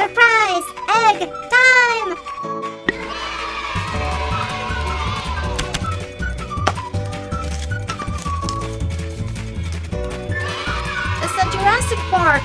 Surprise! Egg time! It's the Jurassic Park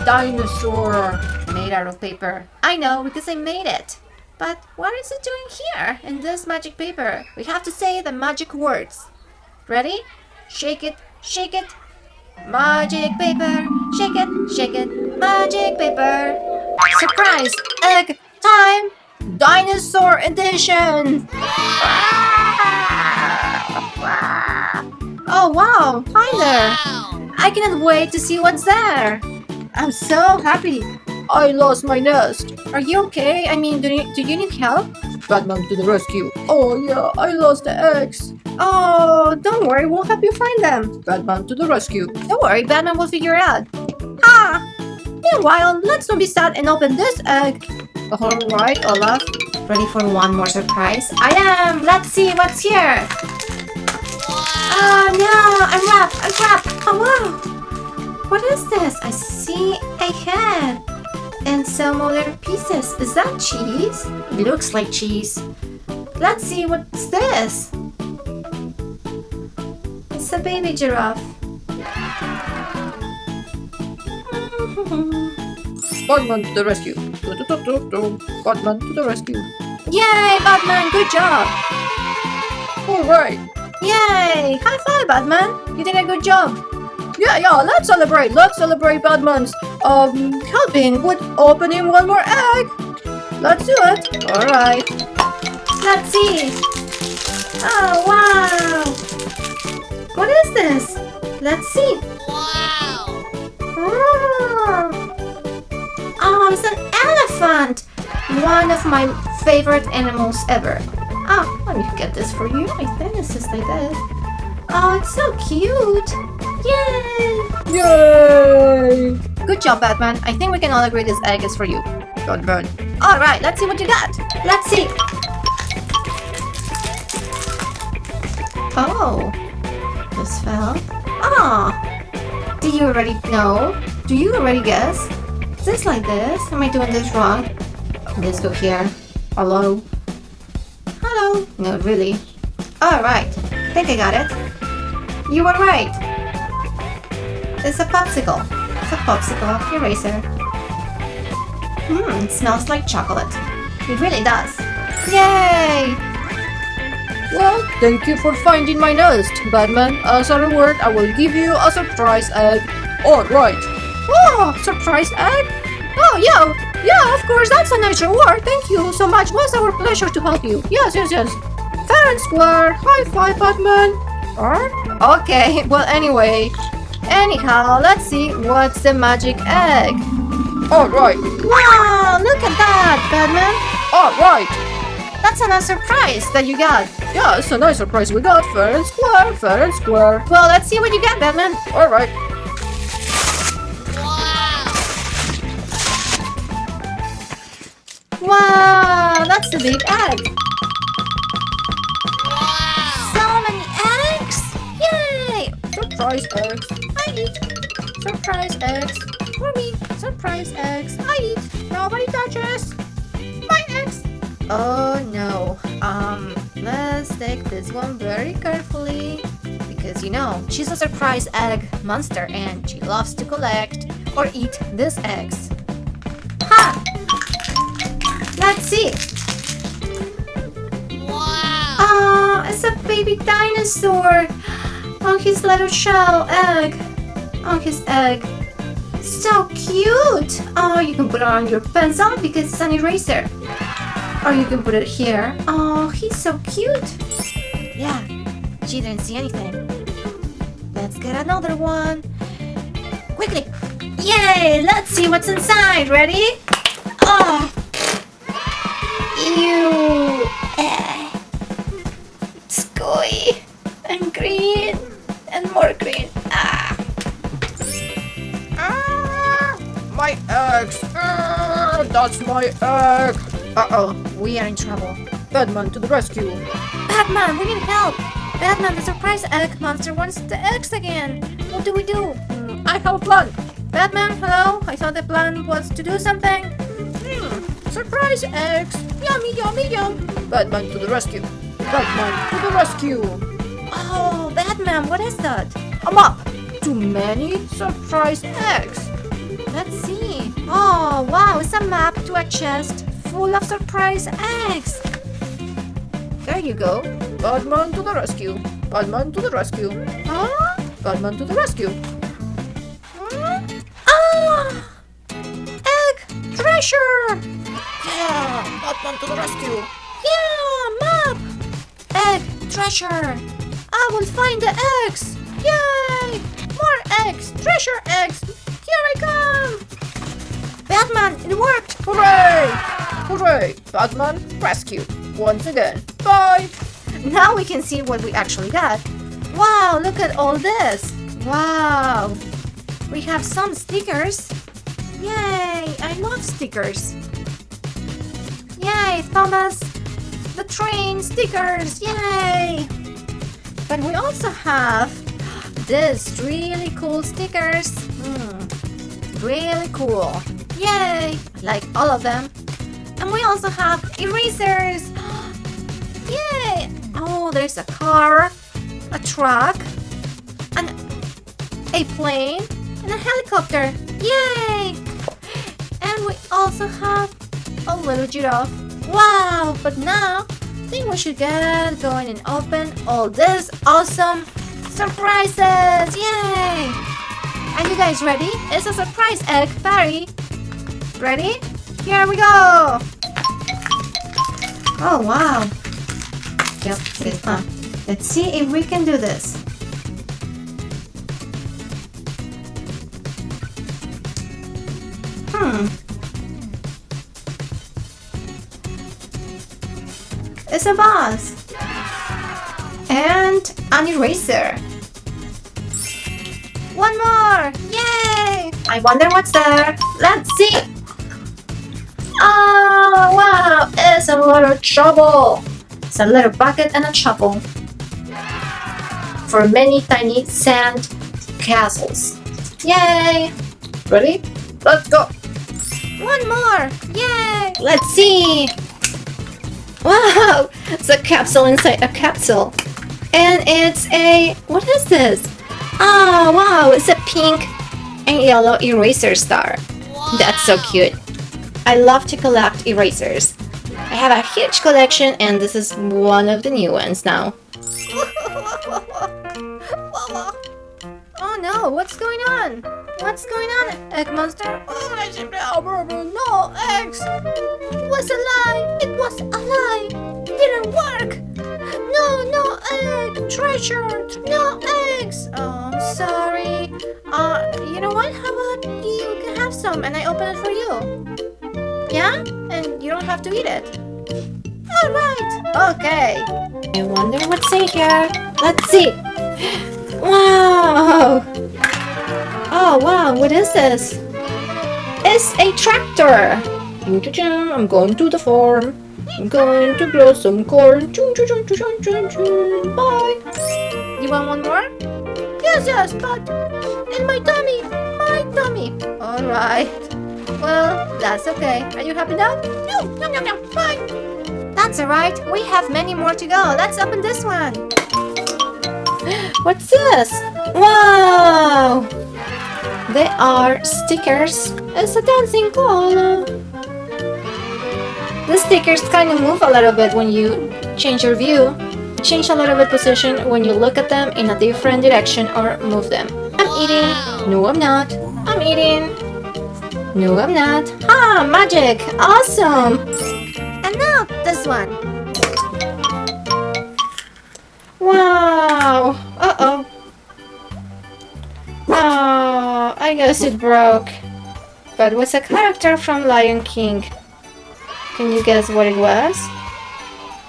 Dinosaur made out of paper. I know because I made it. But what is it doing here in this magic paper? We have to say the magic words. Ready? Shake it, shake it. Magic paper, shake it, magic paper. Surprise! Egg time! Dinosaur edition! Oh wow! Hi there! I cannot wait to see what's there! I'm so happy! I lost my nest! Are you okay? I mean, do you need help? Batman to the rescue! Oh yeah, I lost the eggs! Oh, don't worry, we'll help you find them! Batman to the rescue! Don't worry, Batman will figure it out! Ha! Meanwhile, let's don't be sad and open this egg! Alright, Olaf. Ready for one more surprise? I am! Let's see what's here! Oh no! I'm wrapped! Oh wow! What is this? I see a head and some other pieces. Is that cheese? It looks like cheese. Let's see what's this. It's a baby giraffe. Batman to the rescue. Batman to the rescue. Yay, Batman! Good job! Alright! Yay! High five, Batman! You did a good job! Yeah, let's celebrate! Let's celebrate Batman's helping with opening one more egg! Let's do it! Alright! Let's see! Oh, wow! What is this? Let's see! Wow! Oh, it's an elephant! One of my favorite animals ever. Oh, let me get this for you. I think it's just like this. Oh, it's so cute! Yay! Yay! Good job, Batman. I think we can all agree this egg is for you. Batman. Alright, let's see what you got. Let's see. Oh. This fell. Ah. Do you already know? Do you already guess? Is this like this? Am I doing this wrong? Let's go here. Hello? Hello? No, really. Alright. I think I got it. You were right. It's a popsicle. It's a popsicle eraser. It smells like chocolate. It really does. Yay! Well, thank you for finding my nest, Batman. As a reward, I will give you a surprise egg. Alright. Oh, surprise egg? Oh, yeah, of course, that's a nice reward. Thank you so much. It was our pleasure to help you. Yes. Fair and square. High five, Batman. Okay, well, anyhow, let's see what's the magic egg. Alright. Wow, look at that, Batman. Alright. That's a nice surprise that you got. Yeah, it's a nice surprise we got. Fair and square. Well, let's see what you got, Batman. Alright. Wow, that's the big egg. So many eggs. Yay. Surprise eggs. I eat. Surprise eggs. For me. Surprise eggs. I eat. Nobody touches my eggs. Oh no. Let's take this one very carefully because she's a surprise egg monster and she loves to collect or eat these eggs. Ha! Let's see. Wow! It's a baby dinosaur on his little shell egg. On his egg. So cute! Oh, you can put it on your pencil because it's an eraser. Or you can put it here. Oh, he's so cute. Yeah, she didn't see anything. Let's get another one. Quickly. Yay! Let's see what's inside. Ready? Oh! Ew! It's gooey and green and more green. My eggs! That's my egg! Uh-oh, we are in trouble. Batman to the rescue! Batman, we need help! Batman, the surprise egg monster wants the eggs again! What do we do? I have a plan! Batman, hello? I thought the plan was to do something. Surprise eggs! Yummy, yummy, yum! Batman to the rescue! Batman to the rescue! Oh, Batman, what is that? A map! Too many surprise eggs! Let's see. Oh, wow, it's a map to a chest full of surprise eggs. There you go. Batman to the rescue! Batman to the rescue! Huh? Batman to the rescue! Huh? Ah! Egg treasure! Yeah! Batman to the rescue! Yeah! Map! Egg treasure! I will find the eggs! Yay! More eggs! Treasure eggs! Here I come! Batman, it worked! Hooray! Hooray! Batman rescue! Once again. Bye! Now we can see what we actually got. Wow, look at all this! Wow! We have some stickers. Yay! I love stickers. Yay, Thomas! The train stickers! Yay! But we also have this really cool stickers. Really cool. Yay! I like all of them. And we also have erasers. Yay! Oh, there's a car, a truck, and a plane, and a helicopter. Yay! And we also have a little giraffe. Wow! But now, I think we should get going and open all these awesome surprises. Yay! Are you guys ready? It's a surprise egg party. Ready? Here we go! Oh, wow. Yep, it's fun. Let's see if we can do this. It's a vase. And an eraser. One more! Yay! I wonder what's there. Let's see. Oh, wow! It's a little shovel. It's a little bucket and a shovel for many tiny sand castles. Yay! Ready? Let's go! One more! Yay! Let's see! Wow! It's a capsule inside a capsule. And it's a... what is this? Oh, wow! It's a pink and yellow eraser star. Wow. That's so cute. I love to collect erasers. I have a huge collection and this is one of the new ones now. Oh no, what's going on? What's going on, egg monster? No, eggs! It was a lie! It was a lie! It didn't work! No egg! Treasure! No eggs! Oh, I'm sorry. You know what? How about you can have some and I open it for you? Yeah? And you don't have to eat it. Alright! Okay. I wonder what's in here. Let's see. Wow! Oh wow, what is this? It's a tractor! I'm going to the farm. I'm going to grow some corn. Bye! You want one more? Yes, but in my tummy! My tummy! Alright. Well, that's okay. Are you happy now? No. Bye! That's alright. We have many more to go. Let's open this one. What's this? Wow! They are stickers. It's a dancing koala. The stickers kind of move a little bit when you change your view. Change a little bit position when you look at them in a different direction or move them. I'm eating. No, I'm not. I'm eating. No, I'm not. Ah, magic! Awesome! And now this one. Wow! Uh-oh. Oh, I guess it broke. But it was a character from Lion King. Can you guess what it was?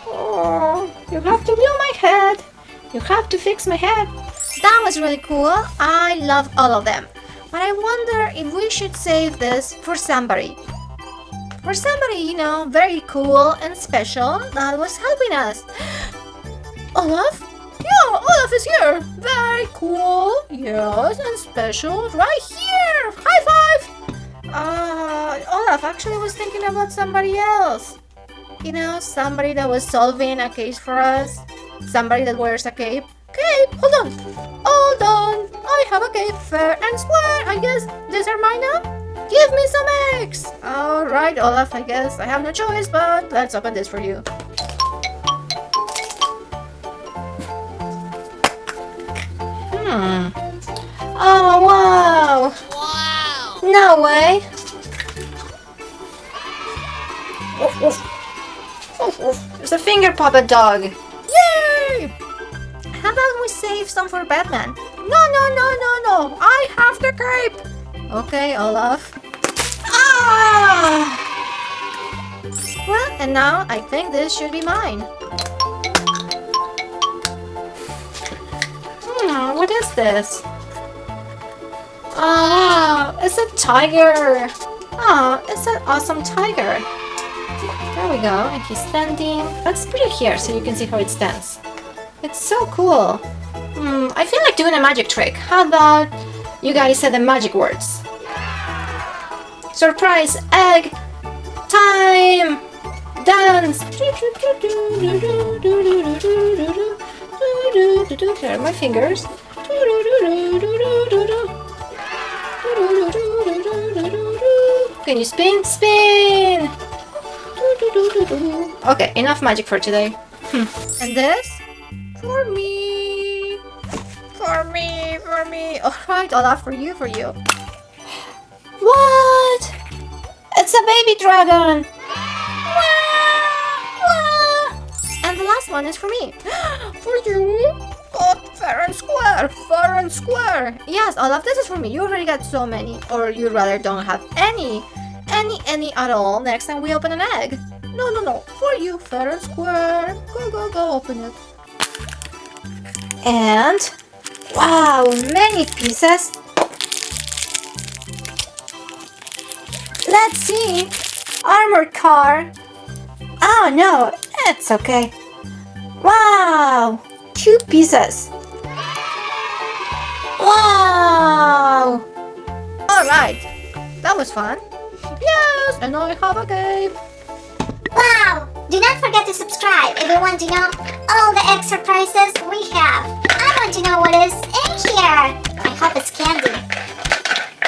Oh, you have to glue my head. You have to fix my head. That was really cool. I love all of them. But I wonder if we should save this for somebody. For somebody, you know, very cool and special that was helping us. Olaf? Yeah, Olaf is here. Very cool. Yes, and special right here. High five. Olaf, Olaf, actually I was thinking about somebody else. You know, somebody that was solving a case for us. Somebody that wears a cape. Cape? Hold on. Hold on. I have a cape, fair and square. I guess these are mine now? Give me some eggs. Alright, Olaf, I guess I have no choice, but let's open this for you. Oh, wow. Wow. No way. It's a finger puppet dog. Yay! How about we save some for Batman? No. I have the cape. Okay, Olaf. Ah! Well, and now I think this should be mine. What is this? Oh, wow, it's a tiger. Oh, it's an awesome tiger. There we go, and he's standing. Let's put it here so you can see how it stands. It's so cool. I feel like doing a magic trick. How about you guys say the magic words? Surprise egg time! Dance! Here are my fingers. Can you spin? Spin! Okay, enough magic for today. And this? For me! For me! Alright, Olaf, for you. What? It's a baby dragon! And the last one is for me. For you? But fair and square. Yes, Olaf, this is for me. You already got so many. Or you'd rather don't have any at all next time we open an egg. No. For you, fair and square. Go, open it. And, wow, many pieces. Let's see. Armored car. Oh, no, it's okay. Wow, 2 pieces. Wow. Alright, that was fun. Yes, and I have a cape. Wow. Do not forget to subscribe if you want to know all the egg surprises we have. I want to know what is in here. I hope it's candy.